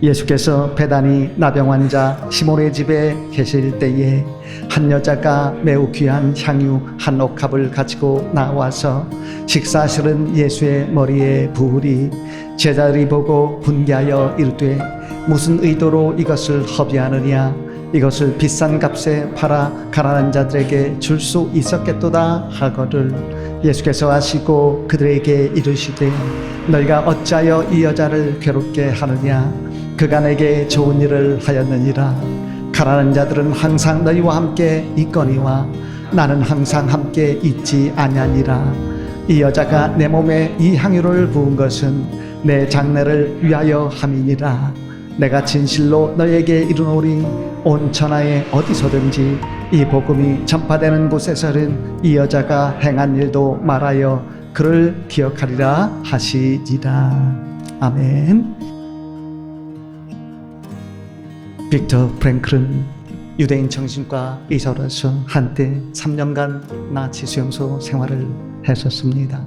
예수께서 베다니 나병 환자 시몬의 집에 계실 때에 한 여자가 매우 귀한 향유 한 옥합을 가지고 나와서 식사하시는 예수의 머리에 부으리 제자들이 보고 분개하여 이르되 무슨 의도로 이것을 허비하느냐 이것을 비싼 값에 팔아 가난한 자들에게 줄 수 있었겠도다 하거늘 예수께서 아시고 그들에게 이르시되 너희가 어찌하여 이 여자를 괴롭게 하느냐 그가 내게 좋은 일을 하였느니라 가난한 자들은 항상 너희와 함께 있거니와 나는 항상 함께 있지 아니하니라 이 여자가 내 몸에 이 향유를 부은 것은 내 장례를 위하여 함이니라 내가 진실로 너희에게 이르노니 온 천하에 어디서든지 이 복음이 전파되는 곳에서는 이 여자가 행한 일도 말하여 그를 기억하리라 하시니라. 아멘. 빅터 프랭클은 유대인 정신과 의사로서 한때 3년간 나치 수용소 생활을 했었습니다.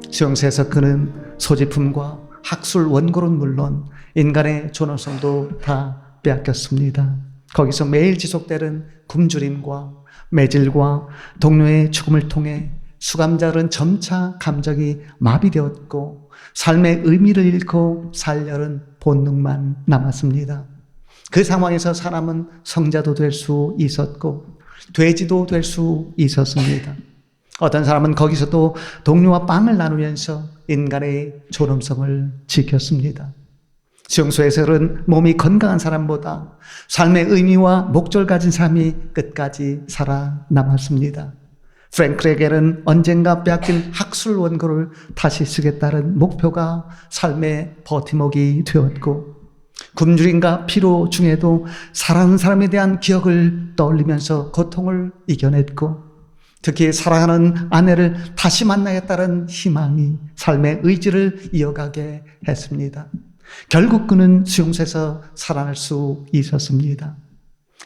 수용소에서 그는 소지품과 학술 원고는 물론 인간의 존엄성도 다 빼앗겼습니다. 거기서 매일 지속되는 굶주림과 매질과 동료의 죽음을 통해 수감자들은 점차 감정이 마비되었고 삶의 의미를 잃고 살려는 본능만 남았습니다. 그 상황에서 사람은 성자도 될 수 있었고 돼지도 될 수 있었습니다. 어떤 사람은 거기서도 동료와 빵을 나누면서 인간의 존엄성을 지켰습니다. 수용소에서는 몸이 건강한 사람보다 삶의 의미와 목적을 가진 사람이 끝까지 살아남았습니다. 프랭클에게는 언젠가 빼앗긴 학술 원고를 다시 쓰겠다는 목표가 삶의 버팀목이 되었고 굶주림과 피로 중에도 사랑하는 사람에 대한 기억을 떠올리면서 고통을 이겨냈고 특히 사랑하는 아내를 다시 만나겠다는 희망이 삶의 의지를 이어가게 했습니다. 결국 그는 수용소에서 살아날 수 있었습니다.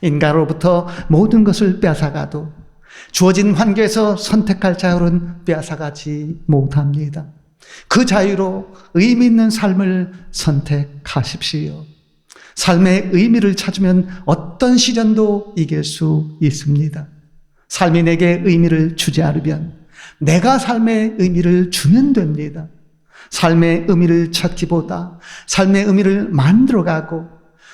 인간으로부터 모든 것을 빼앗아가도 주어진 환경에서 선택할 자유는 빼앗아가지 못합니다. 그 자유로 의미 있는 삶을 선택하십시오. 삶의 의미를 찾으면 어떤 시련도 이길 수 있습니다. 삶이 내게 의미를 주지 않으면 내가 삶의 의미를 주면 됩니다. 삶의 의미를 찾기보다 삶의 의미를 만들어가고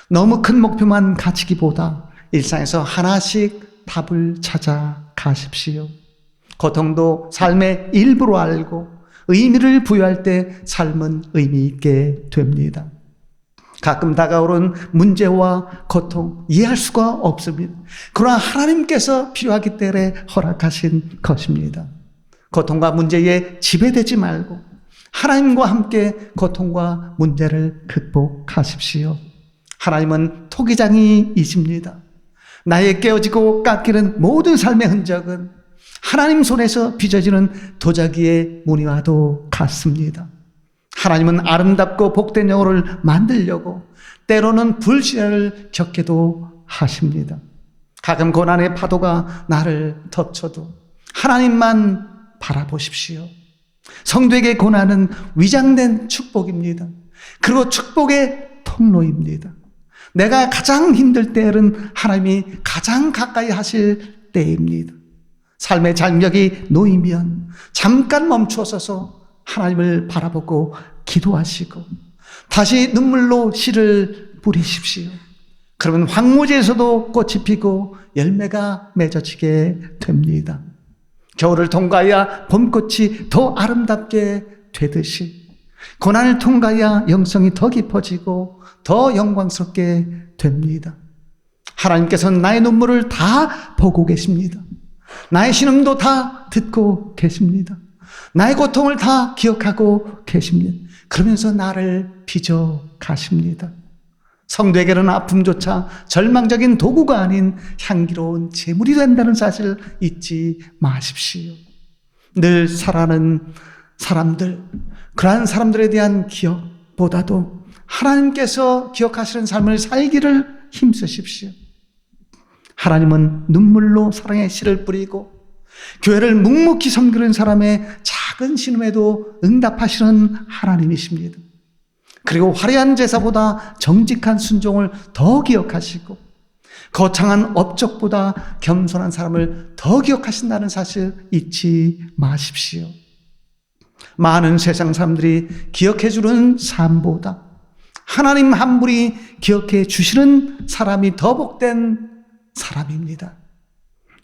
너무 큰 목표만 가지기보다 일상에서 하나씩 답을 찾아가십시오. 고통도 삶의 일부로 알고 의미를 부여할 때 삶은 의미 있게 됩니다. 가끔 다가오는 문제와 고통 이해할 수가 없습니다. 그러나 하나님께서 필요하기 때문에 허락하신 것입니다. 고통과 문제에 지배되지 말고 하나님과 함께 고통과 문제를 극복하십시오. 하나님은 토기장이이십니다. 나의 깨어지고 깎이는 모든 삶의 흔적은 하나님 손에서 빚어지는 도자기의 무늬와도 같습니다. 하나님은 아름답고 복된 영혼을 만들려고 때로는 불신을 겪게도 하십니다. 가끔 고난의 파도가 나를 덮쳐도 하나님만 바라보십시오. 성도에게 고난은 위장된 축복입니다. 그리고 축복의 통로입니다. 내가 가장 힘들 때는 하나님이 가장 가까이 하실 때입니다. 삶의 장벽이 놓이면 잠깐 멈추어서서 하나님을 바라보고 기도하시고 다시 눈물로 씨를 뿌리십시오. 그러면 황무지에서도 꽃이 피고 열매가 맺어지게 됩니다. 겨울을 통과해야 봄꽃이 더 아름답게 되듯이 고난을 통과해야 영성이 더 깊어지고 더 영광스럽게 됩니다. 하나님께서는 나의 눈물을 다 보고 계십니다. 나의 신음도 다 듣고 계십니다. 나의 고통을 다 기억하고 계십니다. 그러면서 나를 빚어 가십니다. 성도에게는 아픔조차 절망적인 도구가 아닌 향기로운 제물이 된다는 사실을 잊지 마십시오. 늘 살아가는 사람들, 그러한 사람들에 대한 기억보다도 하나님께서 기억하시는 삶을 살기를 힘쓰십시오. 하나님은 눈물로 사랑의 씨를 뿌리고 교회를 묵묵히 섬기는 사람의 작은 신음에도 응답하시는 하나님이십니다. 그리고 화려한 제사보다 정직한 순종을 더 기억하시고 거창한 업적보다 겸손한 사람을 더 기억하신다는 사실 잊지 마십시오. 많은 세상 사람들이 기억해 주는 삶보다 하나님 한 분이 기억해 주시는 사람이 더 복된 사람입니다.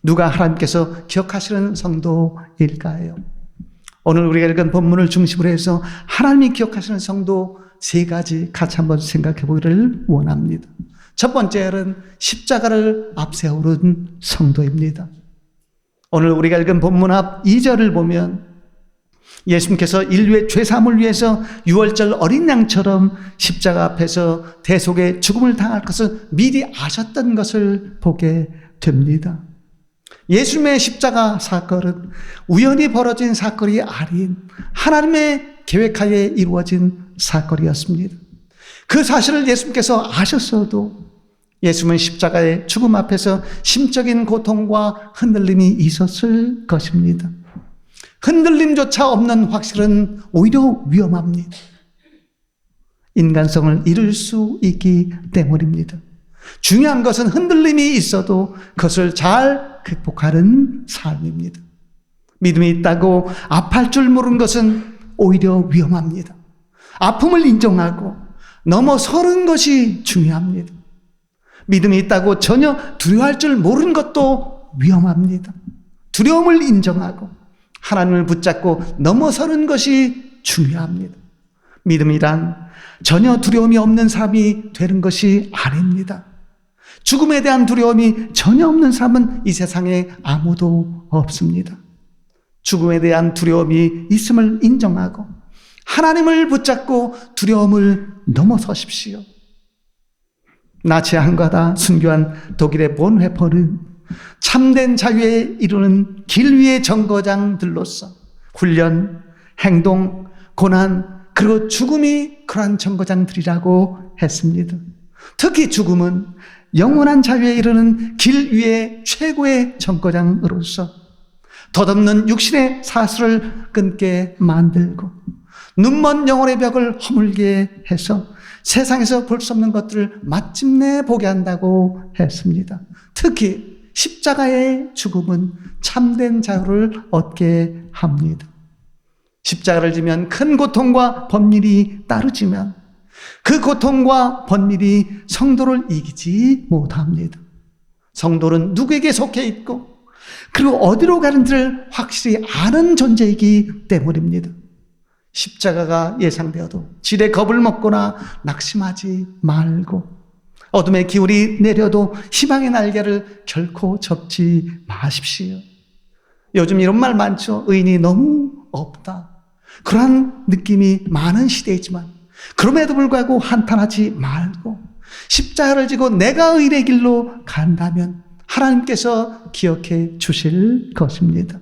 누가 하나님께서 기억하시는 성도일까요? 오늘 우리가 읽은 본문을 중심으로 해서 하나님이 기억하시는 성도 3가지 같이 한번 생각해 보기를 원합니다. 첫 번째는 십자가를 앞세우는 성도입니다. 오늘 우리가 읽은 본문 앞 2절을 보면 예수님께서 인류의 죄사함을 위해서 유월절 어린 양처럼 십자가 앞에서 대속의 죽음을 당할 것을 미리 아셨던 것을 보게 됩니다. 예수님의 십자가 사건은 우연히 벌어진 사건이 아닌 하나님의 계획하에 이루어진 사건이었습니다. 그 사실을 예수님께서 아셨어도 예수님은 십자가의 죽음 앞에서 심적인 고통과 흔들림이 있었을 것입니다. 흔들림조차 없는 확실은 오히려 위험합니다. 인간성을 잃을 수 있기 때문입니다. 중요한 것은 흔들림이 있어도 그것을 잘 극복하는 삶입니다. 믿음이 있다고 아파할 줄 모르는 것은 오히려 위험합니다. 아픔을 인정하고 넘어서는 것이 중요합니다. 믿음이 있다고 전혀 두려워할 줄 모르는 것도 위험합니다. 두려움을 인정하고 하나님을 붙잡고 넘어서는 것이 중요합니다. 믿음이란 전혀 두려움이 없는 사람이 되는 것이 아닙니다. 죽음에 대한 두려움이 전혀 없는 사람은 이 세상에 아무도 없습니다. 죽음에 대한 두려움이 있음을 인정하고 하나님을 붙잡고 두려움을 넘어서십시오. 나치 한가다 순교한 독일의 본회퍼는 참된 자유에 이루는 길 위의 정거장들로서 훈련, 행동, 고난, 그리고 죽음이 그러한 정거장들이라고 했습니다. 특히 죽음은 영원한 자유에 이르는 길 위의 최고의 정거장으로서 덧없는 육신의 사슬을 끊게 만들고 눈먼 영혼의 벽을 허물게 해서 세상에서 볼 수 없는 것들을 마침내 보게 한다고 했습니다. 특히 십자가의 죽음은 참된 자유를 얻게 합니다. 십자가를 지면 큰 고통과 번민이 따르지만 그 고통과 번민이 성도를 이기지 못합니다. 성도는 누구에게 속해 있고 그리고 어디로 가는지를 확실히 아는 존재이기 때문입니다. 십자가가 예상되어도 질에 겁을 먹거나 낙심하지 말고 어둠의 기울이 내려도 희망의 날개를 결코 접지 마십시오. 요즘 이런 말 많죠. 의인이 너무 없다. 그러한 느낌이 많은 시대이지만 그럼에도 불구하고 한탄하지 말고 십자가를 지고 내가 의인의 길로 간다면 하나님께서 기억해 주실 것입니다.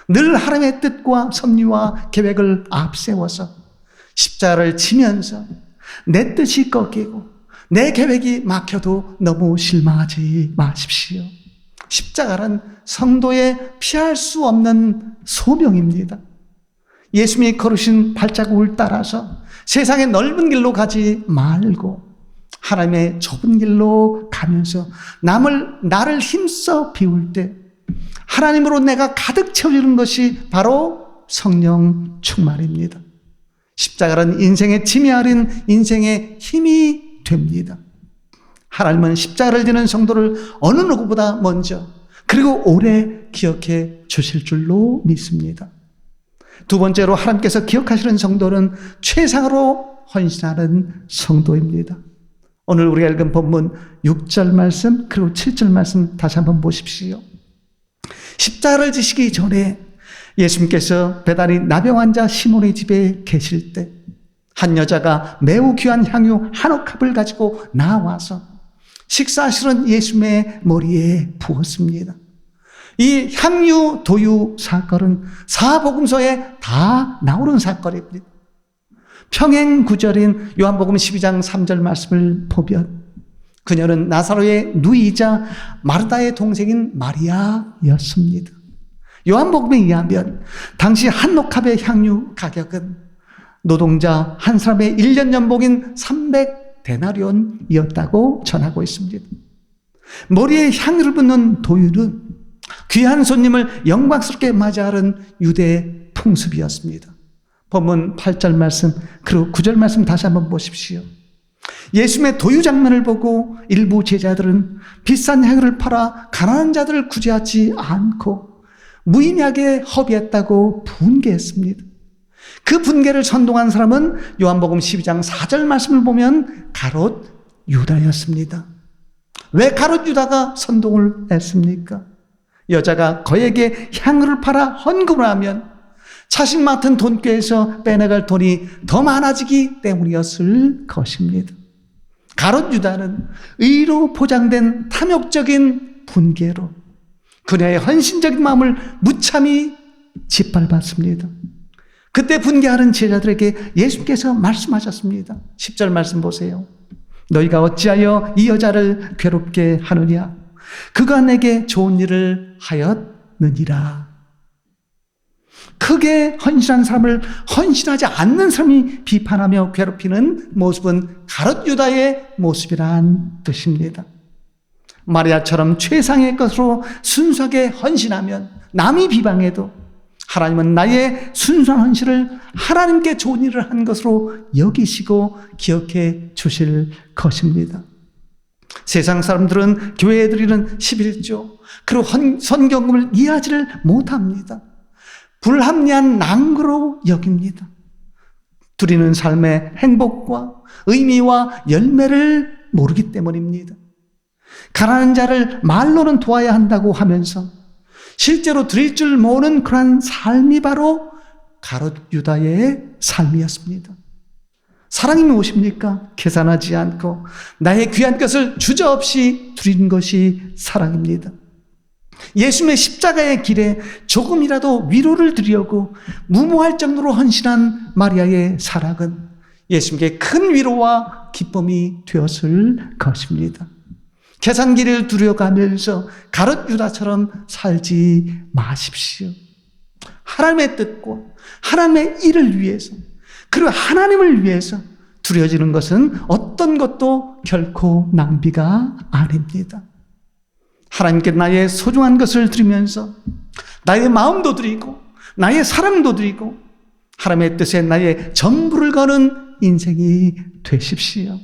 늘 하나님의 뜻과 섭리와 계획을 앞세워서 십자가를 지면서 내 뜻이 꺾이고 내 계획이 막혀도 너무 실망하지 마십시오. 십자가는 성도의 피할 수 없는 소명입니다. 예수님이 걸으신 발자국을 따라서 세상의 넓은 길로 가지 말고 하나님의 좁은 길로 가면서 나를 힘써 비울 때 하나님으로 내가 가득 채워지는 것이 바로 성령 충만입니다. 십자가는 인생의 짐이 아닌 인생의 힘이 됩니다. 하나님은 십자가를 지는 성도를 어느 누구보다 먼저 그리고 오래 기억해 주실 줄로 믿습니다. 두 번째로 하나님께서 기억하시는 성도는 최상으로 헌신하는 성도입니다. 오늘 우리가 읽은 본문 6절 말씀 그리고 7절 말씀 다시 한번 보십시오. 십자가를 지시기 전에 예수님께서 배달이 나병 환자 시몬의 집에 계실 때 한 여자가 매우 귀한 향유 한 옥합을 가지고 나와서 식사실은 예수님의 머리에 부었습니다. 이 향유 도유 사건은 사복음서에 다 나오는 사건입니다. 평행 구절인 요한복음 12장 3절 말씀을 보면 그녀는 나사로의 누이이자 마르다의 동생인 마리아였습니다. 요한복음에 의하면 당시 한 옥합의 향유 가격은 노동자 한 사람의 1년 연봉인 300데나리온이었다고 전하고 있습니다. 머리에 향유를 붓는 도유는 귀한 손님을 영광스럽게 맞이하는 유대 풍습이었습니다. 본문 8절 말씀 그리고 9절 말씀 다시 한번 보십시오. 예수님의 도유 장면을 보고 일부 제자들은 비싼 향유를 팔아 가난한 자들을 구제하지 않고 무의미하게 허비했다고 분개했습니다. 그 분개를 선동한 사람은 요한복음 12장 4절 말씀을 보면 가롯 유다였습니다. 왜 가롯 유다가 선동을 했습니까? 여자가 그에게 향유를 팔아 헌금을 하면 자신 맡은 돈꾀에서 빼내갈 돈이 더 많아지기 때문이었을 것입니다. 가롯 유다는 의로 포장된 탐욕적인 분개로 그녀의 헌신적인 마음을 무참히 짓밟았습니다. 그때 분개하는 제자들에게 예수께서 말씀하셨습니다. 10절 말씀 보세요. 너희가 어찌하여 이 여자를 괴롭게 하느냐? 그가 내게 좋은 일을 하였느니라. 크게 헌신한 사람을 헌신하지 않는 사람이 비판하며 괴롭히는 모습은 가롯 유다의 모습이란 뜻입니다. 마리아처럼 최상의 것으로 순수하게 헌신하면 남이 비방해도 하나님은 나의 순수한 헌신을 하나님께 좋은 일을 한 것으로 여기시고 기억해 주실 것입니다. 세상 사람들은 교회에 드리는 11조 그리고 선경금을 이해하지를 못합니다. 불합리한 낭비로 여깁니다. 드리는 삶의 행복과 의미와 열매를 모르기 때문입니다. 가난한 자를 말로는 도와야 한다고 하면서 실제로 드릴 줄 모르는 그러한 삶이 바로 가롯 유다의 삶이었습니다. 사랑이 무엇입니까? 계산하지 않고 나의 귀한 것을 주저없이 드리는 것이 사랑입니다. 예수님의 십자가의 길에 조금이라도 위로를 드리려고 무모할 정도로 헌신한 마리아의 사랑은 예수님께 큰 위로와 기쁨이 되었을 것입니다. 계산기를 두려가면서 가롯 유다처럼 살지 마십시오. 하나님의 뜻과 하나님의 일을 위해서 그리고 하나님을 위해서 두려지는 것은 어떤 것도 결코 낭비가 아닙니다. 하나님께 나의 소중한 것을 드리면서 나의 마음도 드리고 나의 사랑도 드리고 하나님의 뜻에 나의 전부를 거는 인생이 되십시오.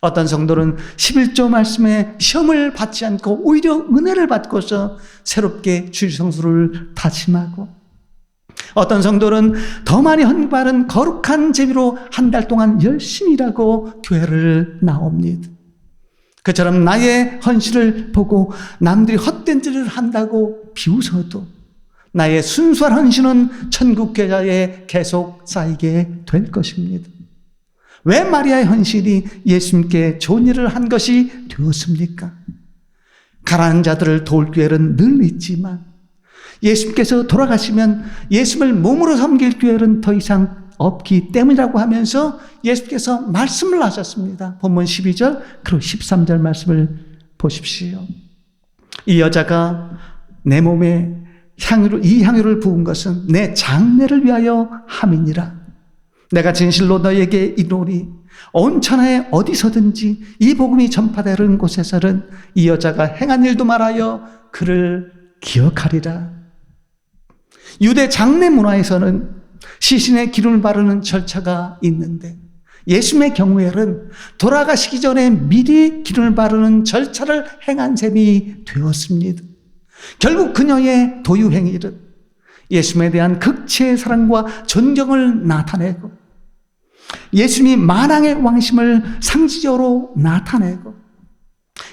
어떤 성도는 11조 말씀에 시험을 받지 않고 오히려 은혜를 받고서 새롭게 주일 성수를 다짐하고 어떤 성도는 더 많이 헌금하는 거룩한 재미로 한 달 동안 열심히 일하고 교회를 나옵니다. 그처럼 나의 헌신을 보고 남들이 헛된 짓을 한다고 비웃어도 나의 순수한 헌신은 천국 계좌에 계속 쌓이게 될 것입니다. 왜 마리아의 헌신이 예수님께 좋은 일을 한 것이 되었습니까? 가난한 자들을 도울 기회는 늘 있지만 예수님께서 돌아가시면 예수님을 몸으로 섬길 기회는 더 이상 없기 때문이라고 하면서 예수께서 말씀을 하셨습니다. 본문 12절 그리고 13절 말씀을 보십시오. 이 여자가 내 몸에 이 향유를 부은 것은 내 장례를 위하여 함이니라. 내가 진실로 너에게 이르노니 온 천하에 어디서든지 이 복음이 전파되는 곳에서는 이 여자가 행한 일도 말하여 그를 기억하리라. 유대 장례 문화에서는 시신에 기름을 바르는 절차가 있는데 예수님의 경우에는 돌아가시기 전에 미리 기름을 바르는 절차를 행한 셈이 되었습니다. 결국 그녀의 도유 행위는 예수님에 대한 극치의 사랑과 존경을 나타내고 예수님이 만왕의 왕심을 상징적으로 나타내고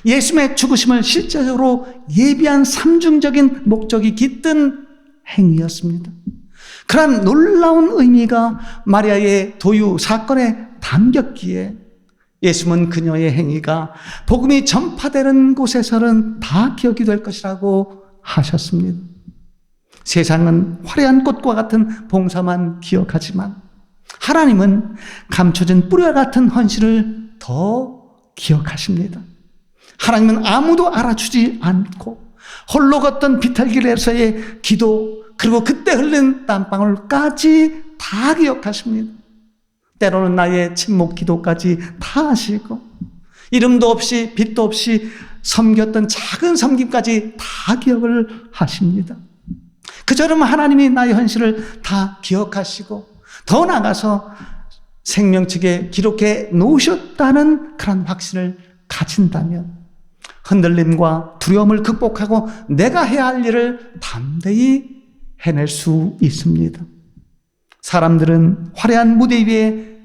예수님의 죽으심을 실제적으로 예비한 삼중적인 목적이 깃든 행위였습니다. 그런 놀라운 의미가 마리아의 도유 사건에 담겼기에 예수님은 그녀의 행위가 복음이 전파되는 곳에서는 다 기억이 될 것이라고 하셨습니다. 세상은 화려한 꽃과 같은 봉사만 기억하지만 하나님은 감춰진 뿌리와 같은 헌신을 더 기억하십니다. 하나님은 아무도 알아주지 않고 홀로 걷던 비탈길에서의 기도 그리고 그때 흘린 땀방울까지 다 기억하십니다. 때로는 나의 침묵 기도까지 다 하시고, 이름도 없이 빛도 없이 섬겼던 작은 섬김까지 다 기억을 하십니다. 그처럼 하나님이 나의 현실을 다 기억하시고 더 나아가서 생명책에 기록해 놓으셨다는 그런 확신을 가진다면 흔들림과 두려움을 극복하고 내가 해야 할 일을 담대히 해낼 수 있습니다. 사람들은 화려한 무대 위에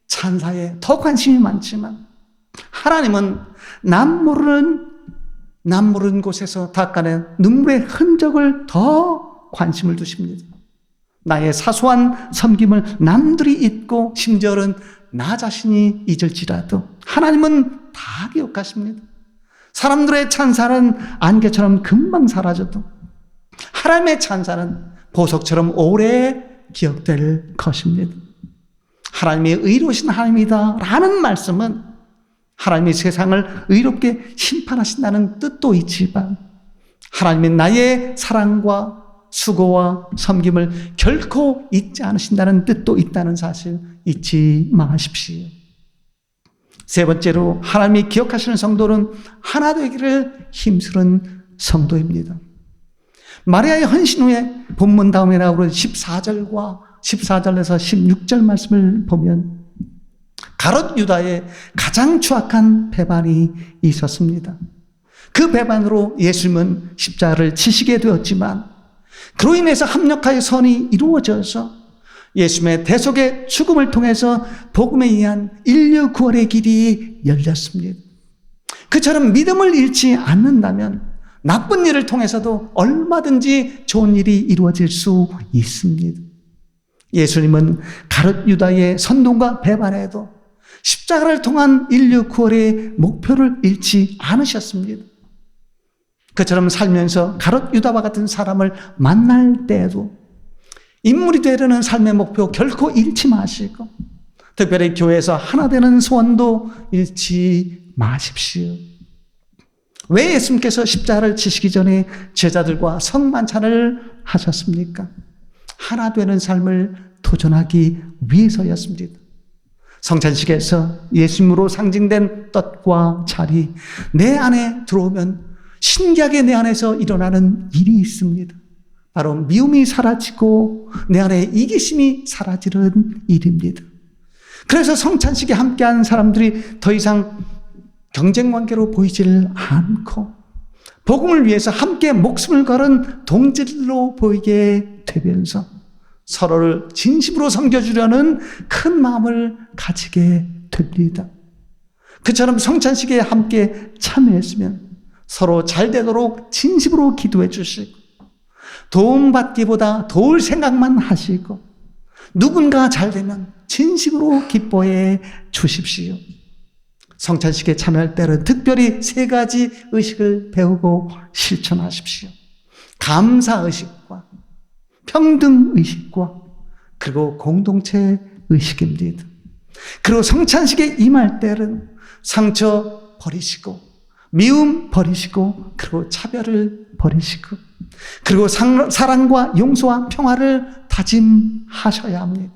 찬사에 더 관심이 많지만 하나님은 남 모르는 곳에서 닦아낸 눈물의 흔적을 더 관심을 두십니다. 나의 사소한 섬김을 남들이 잊고 심지어는 나 자신이 잊을지라도 하나님은 다 기억하십니다. 사람들의 찬사는 안개처럼 금방 사라져도 하나님의 찬사는 보석처럼 오래 기억될 것입니다. 하나님이 의로우신 하나님이다 라는 말씀은 하나님이 세상을 의롭게 심판하신다는 뜻도 있지만 하나님이 나의 사랑과 수고와 섬김을 결코 잊지 않으신다는 뜻도 있다는 사실 잊지 마십시오. 세 번째로 하나님이 기억하시는 성도는 하나 되기를 힘쓰는 성도입니다. 마리아의 헌신 후에 본문 다음에 나오는 14절에서 16절 말씀을 보면 가롯 유다의 가장 추악한 배반이 있었습니다. 그 배반으로 예수님은 십자가를 지시게 되었지만 그로 인해서 합력하여 선이 이루어져서 예수님의 대속의 죽음을 통해서 복음에 의한 인류 구원의 길이 열렸습니다. 그처럼 믿음을 잃지 않는다면 나쁜 일을 통해서도 얼마든지 좋은 일이 이루어질 수 있습니다. 예수님은 가롯 유다의 선동과 배반에도 십자가를 통한 인류 구원의 목표를 잃지 않으셨습니다. 그처럼 살면서 가롯 유다와 같은 사람을 만날 때에도 인물이 되려는 삶의 목표 결코 잃지 마시고 특별히 교회에서 하나 되는 소원도 잃지 마십시오. 왜 예수님께서 십자가를 지시기 전에 제자들과 성만찬을 하셨습니까? 하나 되는 삶을 도전하기 위해서였습니다. 성찬식에서 예수님으로 상징된 떡과 자리, 내 안에 들어오면 신기하게 내 안에서 일어나는 일이 있습니다. 바로 미움이 사라지고 내 안에 이기심이 사라지는 일입니다. 그래서 성찬식에 함께한 사람들이 더 이상 경쟁관계로 보이질 않고 복음을 위해서 함께 목숨을 걸은 동질로 보이게 되면서 서로를 진심으로 섬겨주려는 큰 마음을 가지게 됩니다. 그처럼 성찬식에 함께 참여했으면 서로 잘 되도록 진심으로 기도해 주시고 도움받기보다 도울 생각만 하시고 누군가 잘 되면 진심으로 기뻐해 주십시오. 성찬식에 참여할 때는 특별히 세 가지 의식을 배우고 실천하십시오. 감사의식과 평등의식과 그리고 공동체 의식입니다. 그리고 성찬식에 임할 때는 상처 버리시고 미움 버리시고 그리고 차별을 버리시고 그리고 사랑과 용서와 평화를 다짐하셔야 합니다.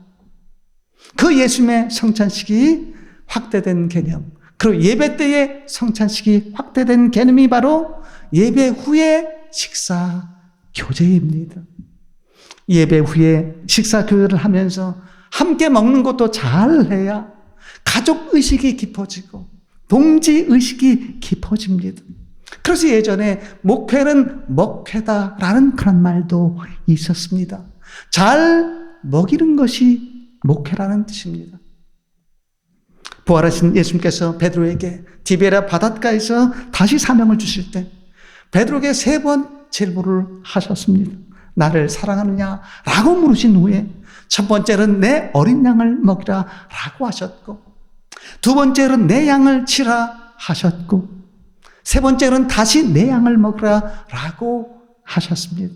그 예수님의 성찬식이 확대된 개념, 그리고 예배 때의 성찬식이 확대된 개념이 바로 예배 후의 식사 교제입니다. 예배 후에 식사 교제를 하면서 함께 먹는 것도 잘해야 가족 의식이 깊어지고 동지 의식이 깊어집니다. 그래서 예전에 목회는 먹회다라는 그런 말도 있었습니다. 잘 먹이는 것이 목회라는 뜻입니다. 부활하신 예수님께서 베드로에게 디베랴 바닷가에서 다시 사명을 주실 때 베드로에게 3번 질문을 하셨습니다. 나를 사랑하느냐? 라고 물으신 후에 첫 번째는 내 어린 양을 먹이라 라고 하셨고 두 번째는 내 양을 치라 하셨고 세 번째는 다시 내 양을 먹으라 라고 하셨습니다.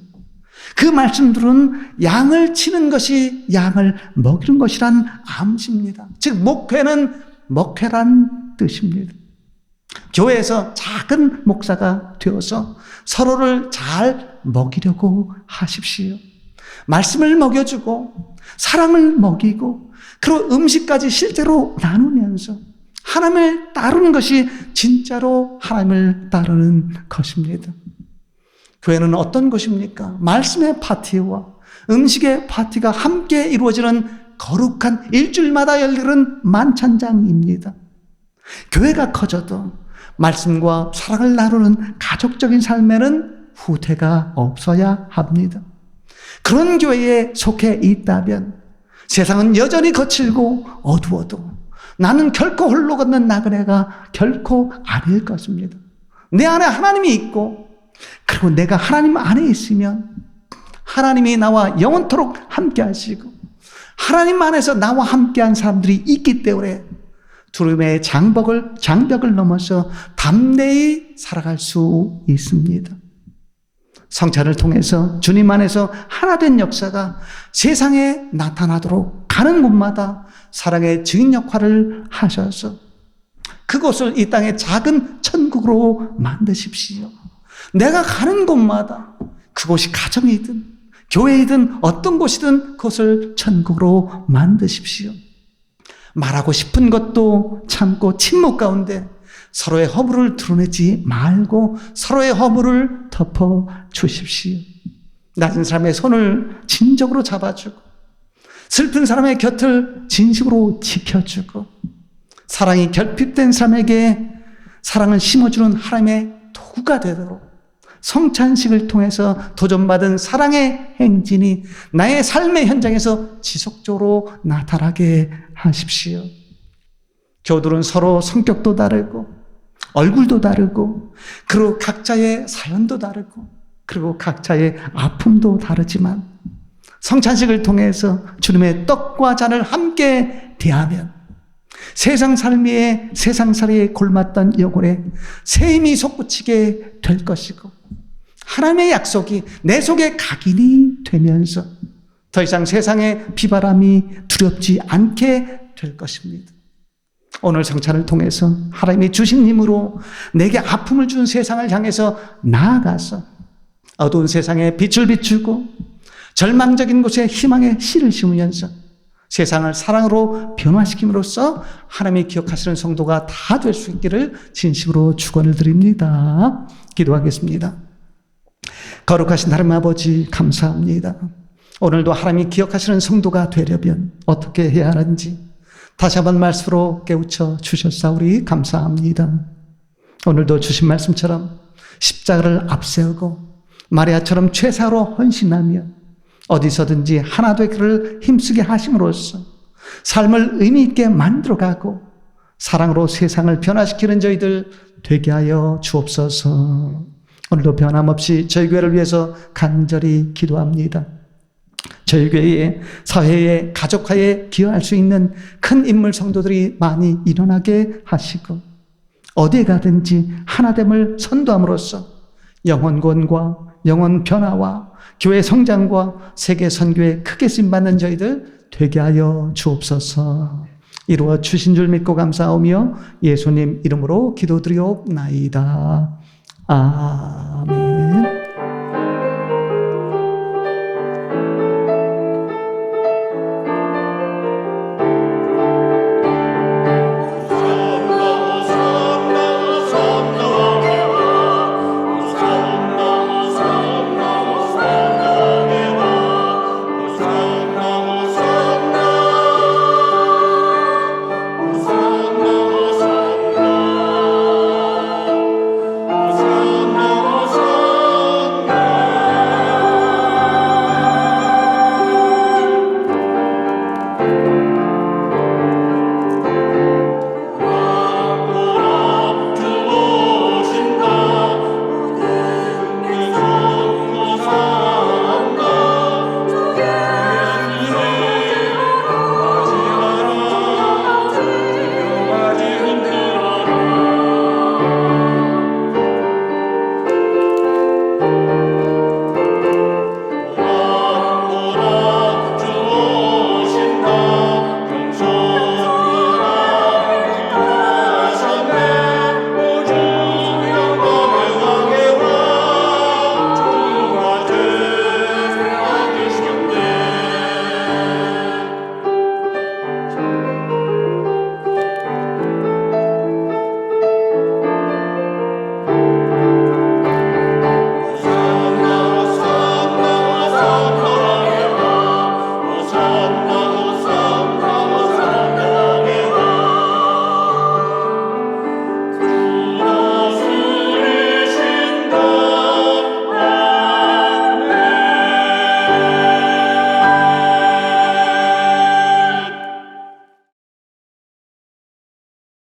그 말씀들은 양을 치는 것이 양을 먹이는 것이란 암시입니다. 즉 목회는 먹회란 뜻입니다. 교회에서 작은 목사가 되어서 서로를 잘 먹이려고 하십시오. 말씀을 먹여주고 사랑을 먹이고 그리고 음식까지 실제로 나누면서 하나님을 따르는 것이 진짜로 하나님을 따르는 것입니다. 교회는 어떤 것입니까? 말씀의 파티와 음식의 파티가 함께 이루어지는 거룩한 일주일마다 열리는 만찬장입니다. 교회가 커져도 말씀과 사랑을 나누는 가족적인 삶에는 후퇴가 없어야 합니다. 그런 교회에 속해 있다면 세상은 여전히 거칠고 어두워도 나는 결코 홀로 걷는 나그네가 결코 아닐 것입니다. 내 안에 하나님이 있고 그리고 내가 하나님 안에 있으면 하나님이 나와 영원토록 함께 하시고 하나님 안에서 나와 함께한 사람들이 있기 때문에 두려움의 장벽을 넘어서 담대히 살아갈 수 있습니다. 성찬을 통해서 주님 안에서 하나 된 역사가 세상에 나타나도록 가는 곳마다 사랑의 증인 역할을 하셔서 그곳을 이 땅의 작은 천국으로 만드십시오. 내가 가는 곳마다 그곳이 가정이든 교회이든 어떤 곳이든 그것을 천국으로 만드십시오. 말하고 싶은 것도 참고 침묵 가운데 서로의 허물을 드러내지 말고 서로의 허물을 덮어 주십시오. 낮은 사람의 손을 진정으로 잡아주고 슬픈 사람의 곁을 진심으로 지켜주고 사랑이 결핍된 사람에게 사랑을 심어주는 하나님의 도구가 되도록 성찬식을 통해서 도전받은 사랑의 행진이 나의 삶의 현장에서 지속적으로 나타나게 하십시오. 교우들은 서로 성격도 다르고 얼굴도 다르고 그리고 각자의 사연도 다르고 그리고 각자의 아픔도 다르지만 성찬식을 통해서 주님의 떡과 잔을 함께 대하면 세상 살이에 골맞던 영혼에 새 힘이 솟구치게 될 것이고 하나님의 약속이 내 속에 각인이 되면서 더 이상 세상의 비바람이 두렵지 않게 될 것입니다. 오늘 성찬을 통해서 하나님이 주신 힘으로 내게 아픔을 준 세상을 향해서 나아가서 어두운 세상에 빛을 비추고 절망적인 곳에 희망의 씨를 심으면서 세상을 사랑으로 변화시킴으로써 하나님이 기억하시는 성도가 다 될 수 있기를 진심으로 축원을 드립니다. 기도하겠습니다. 거룩하신 하나님 아버지 감사합니다. 오늘도 하나님이 기억하시는 성도가 되려면 어떻게 해야 하는지 다시 한번 말씀으로 깨우쳐 주셨사오니 감사합니다. 오늘도 주신 말씀처럼 십자가를 앞세우고 마리아처럼 최사로 헌신하며 어디서든지 하나 되기를 힘쓰게 하심으로써 삶을 의미 있게 만들어가고 사랑으로 세상을 변화시키는 저희들 되게 하여 주옵소서. 오늘도 변함없이 저희 교회를 위해서 간절히 기도합니다. 저희 교회에 사회에 가족화에 기여할 수 있는 큰 인물 성도들이 많이 일어나게 하시고 어디에 가든지 하나됨을 선도함으로써 영혼권과 영혼 변화와 교회 성장과 세계 선교에 크게 쓰임받는 저희들 되게 하여 주옵소서. 이루어 주신 줄 믿고 감사하며 예수님 이름으로 기도드리옵나이다. 아멘.